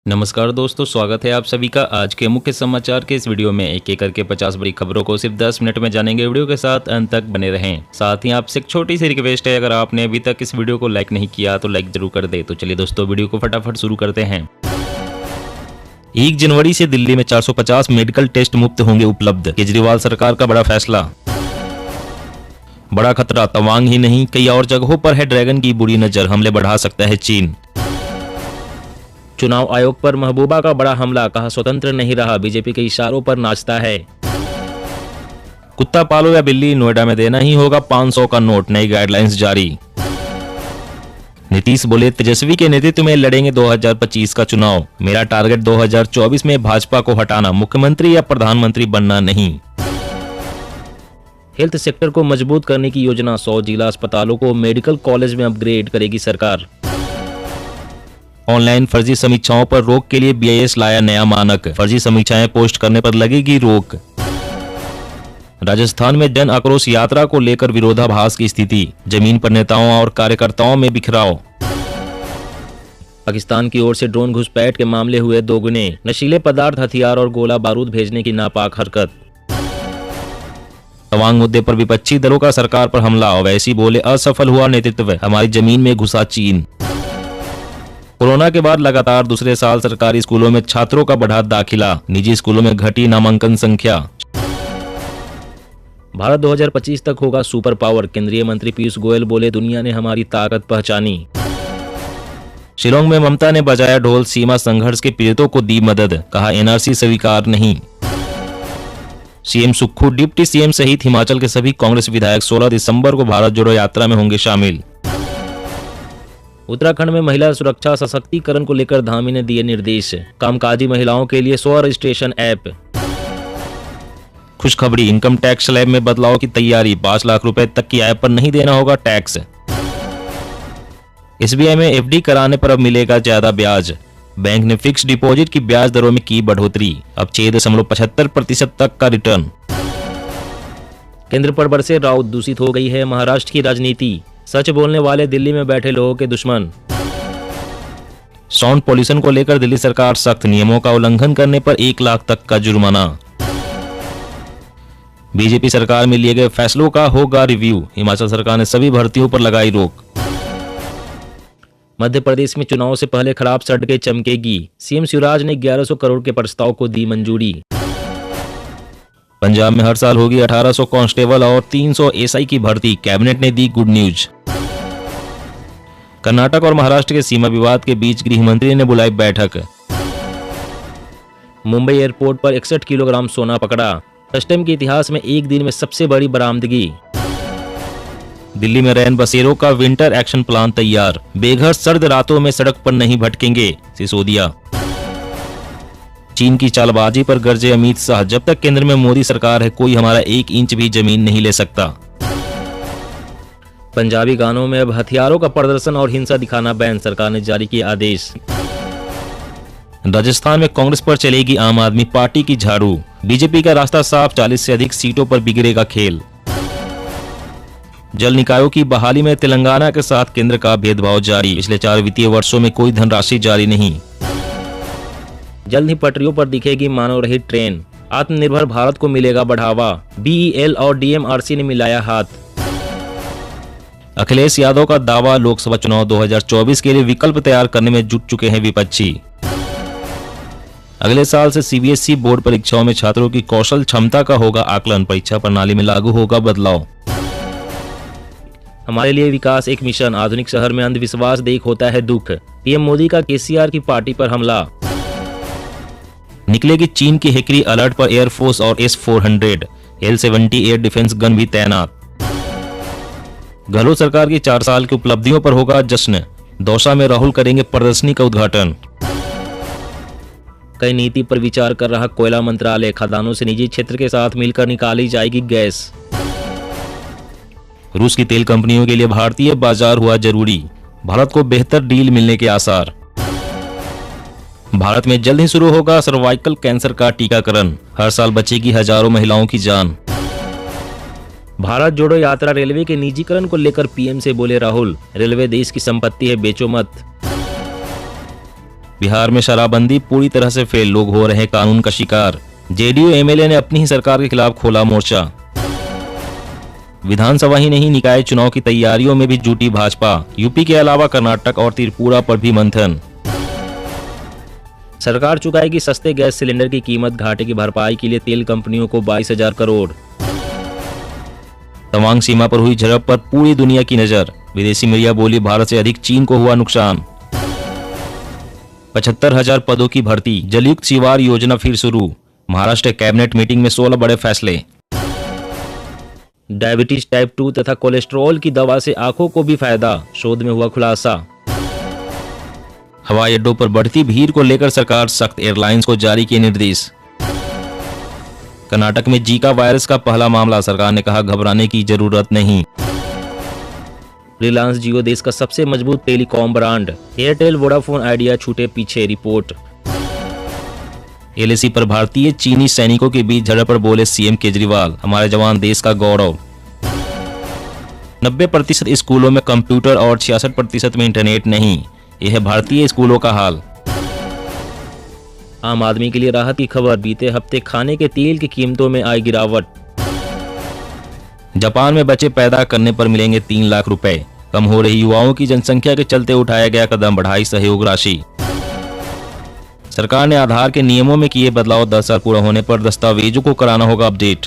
नमस्कार दोस्तों, स्वागत है आप सभी का आज के मुख्य समाचार के इस वीडियो में। एक एक करके 50 बड़ी खबरों को सिर्फ 10 मिनट में जानेंगे। वीडियो के साथ अंत तक बने रहें। साथ ही आपसे एक छोटी सी रिक्वेस्ट है, अगर आपने अभी तक इस वीडियो को लाइक नहीं किया तो लाइक जरूर कर दे। तो चलिए दोस्तों, वीडियो को फटाफट शुरू करते हैं। 1 जनवरी से दिल्ली में 450 मेडिकल टेस्ट मुफ्त होंगे उपलब्ध, केजरीवाल सरकार का बड़ा फैसला। बड़ा खतरा तवांग ही नहीं, कई और जगहों पर है ड्रैगन की बुरी नजर, हमले बढ़ा सकता है चीन। चुनाव आयोग पर महबूबा का बड़ा हमला, कहा स्वतंत्र नहीं रहा, बीजेपी के इशारों पर नाचता है। कुत्ता पालो या बिल्ली, नोएडा में देना ही होगा 500 का नोट, नई गाइडलाइंस जारी। नीतीश बोले तेजस्वी के नेतृत्व में लड़ेंगे 2025 का चुनाव, मेरा टारगेट 2024 में भाजपा को हटाना, मुख्यमंत्री या प्रधानमंत्री बनना नहीं। हेल्थ सेक्टर को मजबूत करने की योजना, 100 जिला अस्पतालों को मेडिकल कॉलेज में अपग्रेड करेगी सरकार। ऑनलाइन फर्जी समीक्षाओं पर रोक के लिए BIS लाया नया मानक, फर्जी समीक्षाएं पोस्ट करने पर लगेगी रोक। राजस्थान में जन आक्रोश यात्रा को लेकर विरोधाभास की स्थिति, जमीन पर नेताओं और कार्यकर्ताओं में बिखराव। पाकिस्तान की ओर से ड्रोन घुसपैठ के मामले हुए दोगुने, नशीले पदार्थ, हथियार और गोला बारूद भेजने की नापाक हरकत। तवांग मुद्दे पर विपक्षी दलों का सरकार पर हमला, ओवैसी बोले असफल हुआ नेतृत्व, हमारी जमीन में घुसा चीन। कोरोना के बाद लगातार दूसरे साल सरकारी स्कूलों में छात्रों का बढ़ा दाखिला, निजी स्कूलों में घटी नामांकन संख्या। भारत 2025 तक होगा सुपर पावर, केंद्रीय मंत्री पीयूष गोयल बोले दुनिया ने हमारी ताकत पहचानी। शिलोंग में ममता ने बजाया ढोल, सीमा संघर्ष के पीड़ितों को दी मदद, कहा NRC स्वीकार नहीं। CM सुक्खू डिप्टी CM सहित हिमाचल के सभी कांग्रेस विधायक 16 दिसंबर को भारत जोड़ो यात्रा में होंगे शामिल। उत्तराखंड में महिला सुरक्षा सशक्तिकरण को लेकर धामी ने दिए निर्देश, कामकाजी महिलाओं के लिए स्व रजिस्ट्रेशन ऐप। खुशखबरी, इनकम टैक्स स्लैब में बदलाव की तैयारी, 5 लाख रुपए तक की आय पर नहीं देना होगा टैक्स। SBI में FD कराने पर अब मिलेगा ज्यादा ब्याज, बैंक ने फिक्स डिपॉजिट की ब्याज दरों में की बढ़ोतरी, अब 6.75% तक का रिटर्न। केंद्र पर बरसे राउत, दूषित हो गई है महाराष्ट्र की राजनीति, सच बोलने वाले दिल्ली में बैठे लोगों के दुश्मन। साउंड पॉल्यूशन को लेकर दिल्ली सरकार सख्त, नियमों का उल्लंघन करने पर 1 लाख तक का जुर्माना। बीजेपी सरकार में लिए गए फैसलों का होगा रिव्यू, हिमाचल सरकार ने सभी भर्तियों पर लगाई रोक। मध्य प्रदेश में चुनाव से पहले खराब सड़कें चमकेगी, CM शिवराज ने 1100 करोड़ के प्रस्ताव को दी मंजूरी। पंजाब में हर साल होगी 1800 कांस्टेबल और 300 SI की भर्ती, कैबिनेट ने दी गुड न्यूज। कर्नाटक और महाराष्ट्र के सीमा विवाद के बीच गृह मंत्री ने बुलाई बैठक। मुंबई एयरपोर्ट पर 61 किलोग्राम सोना पकड़ा, कस्टम के इतिहास में एक दिन में सबसे बड़ी बरामदगी। दिल्ली में रैन बसेरों का विंटर एक्शन प्लान तैयार, बेघर सर्द रातों में सड़क पर नहीं भटकेंगे, सिसोदिया। चीन की चालबाजी पर गरजे अमित शाह, जब तक केंद्र में मोदी सरकार है कोई हमारा 1 इंच भी जमीन नहीं ले सकता। पंजाबी गानों में अब हथियारों का प्रदर्शन और हिंसा दिखाना बैन, सरकार ने जारी किया आदेश। राजस्थान में कांग्रेस पर चलेगी आम आदमी पार्टी की झाड़ू, बीजेपी का रास्ता साफ, 40 से अधिक सीटों पर बिगड़ेगा खेल। जल निकायों की बहाली में तेलंगाना के साथ केंद्र का भेदभाव जारी, पिछले 4 वित्तीय वर्षों में कोई धनराशि जारी नहीं। जल्द ही पटरियों पर दिखेगी मानव रहित ट्रेन, आत्मनिर्भर भारत को मिलेगा बढ़ावा, BEL और DMRC ने मिलाया हाथ। अखिलेश यादव का दावा, लोकसभा चुनाव 2024 के लिए विकल्प तैयार करने में जुट चुके हैं विपक्षी। अगले साल से CBSE बोर्ड परीक्षाओं में छात्रों की कौशल क्षमता का होगा आकलन, परीक्षा प्रणाली में लागू होगा बदलाव। हमारे लिए विकास एक मिशन, आधुनिक शहर में अंधविश्वास देख होता है दुख, PM मोदी का KCR की पार्टी पर हमला। निकलेगी चीन की हेकरी, अलर्ट पर एयरफोर्स और S-400, L-70 air defence gun भी तैनात। गहलोत सरकार की 4 साल की उपलब्धियों पर होगा जश्न, दौसा में राहुल करेंगे प्रदर्शनी का उद्घाटन। कई नीति पर विचार कर रहा कोयला मंत्रालय, खदानों से निजी क्षेत्र के साथ मिलकर निकाली जाएगी गैस। रूस की तेल कंपनियों के लिए भारतीय बाजार हुआ जरूरी, भारत को बेहतर डील मिलने के आसार। भारत में जल्द ही शुरू होगा सर्वाइकल कैंसर का टीकाकरण, हर साल बचेगी हजारों महिलाओं की जान। भारत जोड़ो यात्रा रेलवे के निजीकरण को लेकर PM से बोले राहुल, रेलवे देश की संपत्ति है, बेचो मत। बिहार में शराबबंदी पूरी तरह से फेल, लोग हो रहे कानून का शिकार। जेडीयू एमएलए ने अपनी ही सरकार के खिलाफ खोला मोर्चा। विधानसभा ही नहीं, निकाय चुनाव की तैयारियों में भी जुटी भाजपा। यूपी के अलावा कर्नाटक और त्रिपुरा पर भी मंथन। सरकार चुकाएगी सस्ते गैस सिलेंडर की कीमत, घाटे की भरपाई के लिए तेल कंपनियों को 22,000 करोड़। तवांग सीमा पर हुई झड़प पर पूरी दुनिया की नजर, विदेशी मीडिया बोली भारत से अधिक चीन को हुआ नुकसान। 75,000 पदों की भर्ती, जलयुक्त शिवार योजना फिर शुरू। महाराष्ट्र कैबिनेट मीटिंग में 16 बड़े फैसले। डायबिटीज टाइप 2 तथा कोलेस्ट्रॉल की दवा से आंखों को भी फायदा, शोध में हुआ खुलासा। हवाई अड्डों पर बढ़ती भीड़ को लेकर सरकार सख्त, एयरलाइंस को जारी किए निर्देश। कर्नाटक में जीका वायरस का पहला मामला, सरकार ने कहा घबराने की जरूरत नहीं। रिलायंस जियो देश का सबसे मजबूत telecom brand, Airtel Vodafone idea छूटे पीछे, रिपोर्ट। एलएसी पर भारतीय चीनी सैनिकों के बीच झड़प पर बोले सीएम केजरीवाल, हमारे जवान देश का गौरव। 90% स्कूलों में कंप्यूटर और 66% में इंटरनेट नहीं, यह है भारतीय स्कूलों का हाल। आम आदमी के लिए राहत की खबर, बीते हफ्ते खाने के तेल की कीमतों में आई गिरावट। जापान में बच्चे पैदा करने पर मिलेंगे 3 लाख रुपए, कम हो रही युवाओं की जनसंख्या के चलते उठाया गया कदम, बढ़ाई सहयोग राशि। सरकार ने आधार के नियमों में किए बदलाव, 10 साल पूरा होने पर दस्तावेजों को कराना होगा अपडेट।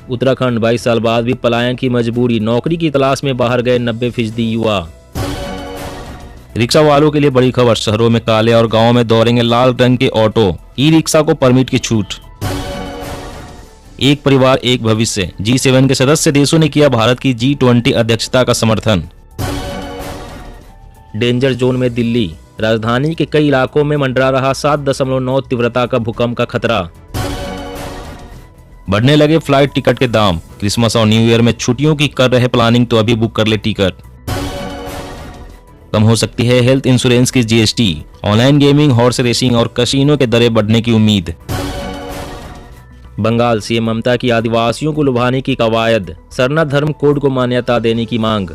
उत्तराखंड 22 साल बाद भी पलायन की मजबूरी, नौकरी की तलाश में बाहर गए 90% युवा। रिक्शा वालों के लिए बड़ी खबर, शहरों में काले और गांवों में दौड़ेंगे लाल रंग के ऑटो, ई रिक्शा को परमिट की छूट। एक परिवार एक भविष्य, G7 के सदस्य देशों ने किया भारत की G20 अध्यक्षता का समर्थन। डेंजर जोन में दिल्ली, राजधानी के कई इलाकों में मंडरा रहा 7.9 तीव्रता का भूकंप का खतरा। बढ़ने लगे फ्लाइट टिकट के दाम, क्रिसमस और न्यू ईयर में छुट्टियों की कर रहे प्लानिंग तो अभी बुक कर ले टिकट। कम हो सकती है हेल्थ इंश्योरेंस की GST, online gaming, horse racing और कसिनो के दरें बढ़ने की उम्मीद। बंगाल सीएम ममता की आदिवासियों को लुभाने की कवायद, सरना धर्म कोड को मान्यता देने की मांग।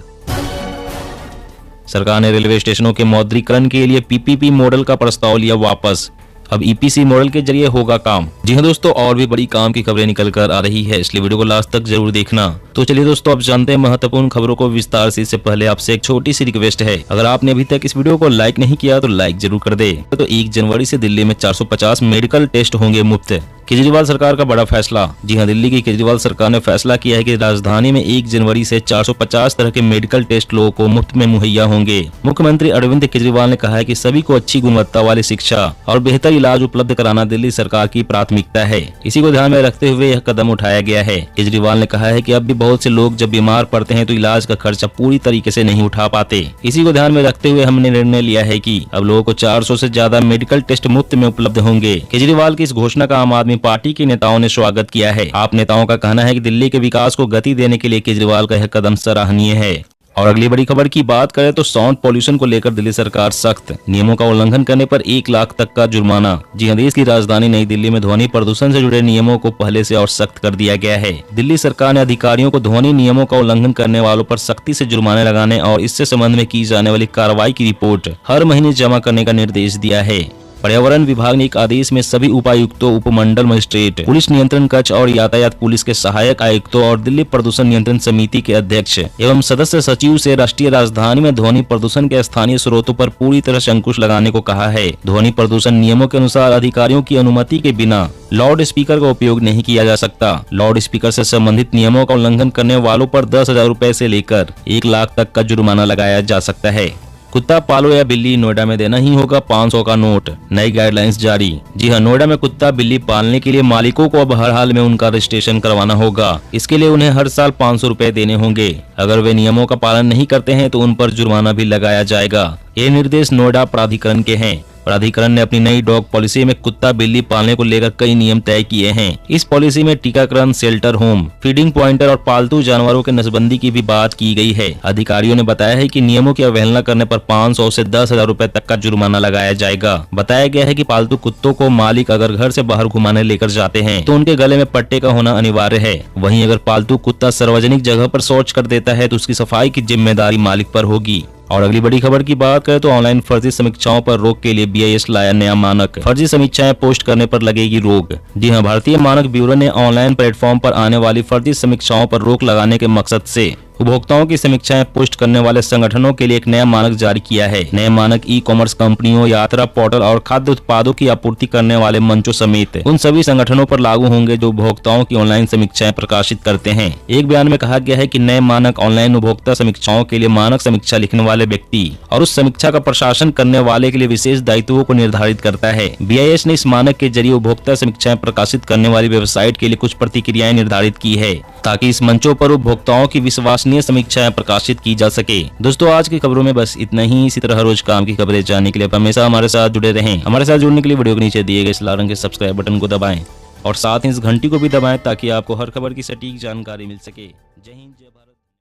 सरकार ने रेलवे स्टेशनों के मौद्रीकरण के लिए PPP मॉडल का प्रस्ताव लिया वापस, अब EPC मॉडल के जरिए होगा काम। जी हाँ दोस्तों, और भी बड़ी काम की खबरें निकल कर आ रही है, इसलिए वीडियो को लास्ट तक जरूर देखना। तो चलिए दोस्तों, अब जानते हैं महत्वपूर्ण खबरों को विस्तार से। इससे पहले आपसे एक छोटी सी रिक्वेस्ट है, अगर आपने अभी तक इस वीडियो को लाइक नहीं किया तो लाइक जरूर कर दे। तो 1 जनवरी से दिल्ली में 450 मेडिकल टेस्ट होंगे मुफ्त, केजरीवाल सरकार का बड़ा फैसला। जी हां, दिल्ली की केजरीवाल सरकार ने फैसला किया है कि राजधानी में 1 जनवरी से 450 तरह के मेडिकल टेस्ट लोगों को मुफ्त में मुहैया होंगे। मुख्यमंत्री अरविंद केजरीवाल ने कहा है कि सभी को अच्छी गुणवत्ता वाली शिक्षा और बेहतर इलाज उपलब्ध कराना दिल्ली सरकार की प्राथमिकता है। इसी को ध्यान में रखते हुए यह कदम उठाया गया है। केजरीवाल ने कहा है कि अब भी बहुत से लोग जब बीमार पड़ते हैं तो इलाज का खर्चा पूरी तरीके से नहीं उठा पाते। इसी को ध्यान में रखते हुए हमने निर्णय लिया है कि अब लोगों को 400 से ज्यादा मेडिकल टेस्ट मुफ्त में उपलब्ध होंगे। केजरीवाल की इस घोषणा का आम आदमी पार्टी के नेताओं ने स्वागत किया है। आप नेताओं का कहना है कि दिल्ली के विकास को गति देने के लिए केजरीवाल का यह कदम सराहनीय है। और अगली बड़ी खबर की बात करें तो साउंड पॉल्यूशन को लेकर दिल्ली सरकार सख्त, नियमों का उल्लंघन करने पर 1 लाख तक का जुर्माना। जी हां, देश की राजधानी नई दिल्ली में ध्वनि प्रदूषण से जुड़े नियमों को पहले से और सख्त कर दिया गया है। दिल्ली सरकार ने अधिकारियों को ध्वनि नियमों का उल्लंघन करने वालों पर सख्ती से जुर्माने लगाने और इससे संबंध में की जाने वाली कार्रवाई की रिपोर्ट हर महीने जमा करने का निर्देश दिया है। पर्यावरण विभाग ने एक आदेश में सभी उपायुक्तों, उपमंडल मजिस्ट्रेट, पुलिस नियंत्रण कक्ष और यातायात पुलिस के सहायक आयुक्तों और दिल्ली प्रदूषण नियंत्रण समिति के अध्यक्ष एवं सदस्य सचिव से राष्ट्रीय राजधानी में ध्वनि प्रदूषण के स्थानीय स्रोतों पर पूरी तरह से अंकुश लगाने को कहा है। ध्वनि प्रदूषण नियमों के अनुसार अधिकारियों की अनुमति के बिना लाउड स्पीकर का उपयोग नहीं किया जा सकता। लाउड स्पीकर से संबंधित नियमों का उल्लंघन करने वालों पर 10,000 रुपए से लेकर 1 लाख तक का जुर्माना लगाया जा सकता है। कुत्ता पालो या बिल्ली, नोएडा में देना ही होगा 500 का नोट, नई गाइडलाइंस जारी। जी हां, नोएडा में कुत्ता बिल्ली पालने के लिए मालिकों को अब हर हाल में उनका रजिस्ट्रेशन करवाना होगा। इसके लिए उन्हें हर साल 500 रुपए देने होंगे। अगर वे नियमों का पालन नहीं करते हैं तो उन पर जुर्माना भी लगाया जाएगा। ये निर्देश नोएडा प्राधिकरण के हैं। प्राधिकरण ने अपनी नई डॉग पॉलिसी में कुत्ता बिल्ली पालने को लेकर कई नियम तय किए हैं। इस पॉलिसी में टीकाकरण, शेल्टर होम, फीडिंग पॉइंटर और पालतू जानवरों के नसबंदी की भी बात की गई है। अधिकारियों ने बताया है कि नियमों की अवहेलना करने पर 500 से 10,000 रुपए तक का जुर्माना लगाया जाएगा। बताया गया है कि पालतू कुत्तों को मालिक अगर घर से बाहर घुमाने लेकर जाते हैं तो उनके गले में पट्टे का होना अनिवार्य है। वहीं अगर पालतू कुत्ता सार्वजनिक जगह पर शौच कर देता है तो उसकी सफाई की जिम्मेदारी मालिक पर होगी। और अगली बड़ी खबर की बात करें तो ऑनलाइन फर्जी समीक्षाओं पर रोक के लिए BIS लाया नया मानक। फर्जी समीक्षाएं पोस्ट करने पर लगेगी रोक। जी हां, भारतीय मानक ब्यूरो ने ऑनलाइन प्लेटफॉर्म पर आने वाली फर्जी समीक्षाओं पर रोक लगाने के मकसद से उपभोक्ताओं की समीक्षाएं पोस्ट करने वाले संगठनों के लिए एक नया मानक जारी किया है। नए मानक ई-कॉमर्स कंपनियों, यात्रा पोर्टल और खाद्य उत्पादों की आपूर्ति करने वाले मंचों समेत उन सभी संगठनों पर लागू होंगे जो उपभोक्ताओं की ऑनलाइन समीक्षाएं प्रकाशित करते हैं। एक बयान में कहा गया है कि नए मानक ऑनलाइन उपभोक्ता समीक्षाओं के लिए मानक समीक्षा लिखने वाले व्यक्ति और उस समीक्षा का प्रशासन करने वाले के लिए विशेष दायित्वों को निर्धारित करता है। BIS ने इस मानक के जरिए उपभोक्ता समीक्षाएं प्रकाशित करने वाली वेबसाइट के लिए कुछ प्रतिक्रियाएं निर्धारित की है ताकि इस मंचों पर उपभोक्ताओं की विश्वसनीय समीक्षाएं प्रकाशित की जा सके। दोस्तों, आज की खबरों में बस इतना ही। इसी तरह रोज काम की खबरें जानने के लिए आप हमेशा हमारे साथ जुड़े रहें। हमारे साथ जुड़ने के लिए वीडियो के नीचे दिए गए इस लाल रंग के सब्सक्राइब बटन को दबाएं और साथ ही इस घंटी को भी दबाएं ताकि आपको हर खबर की सटीक जानकारी मिल सके। जय हिंद, जय भारत।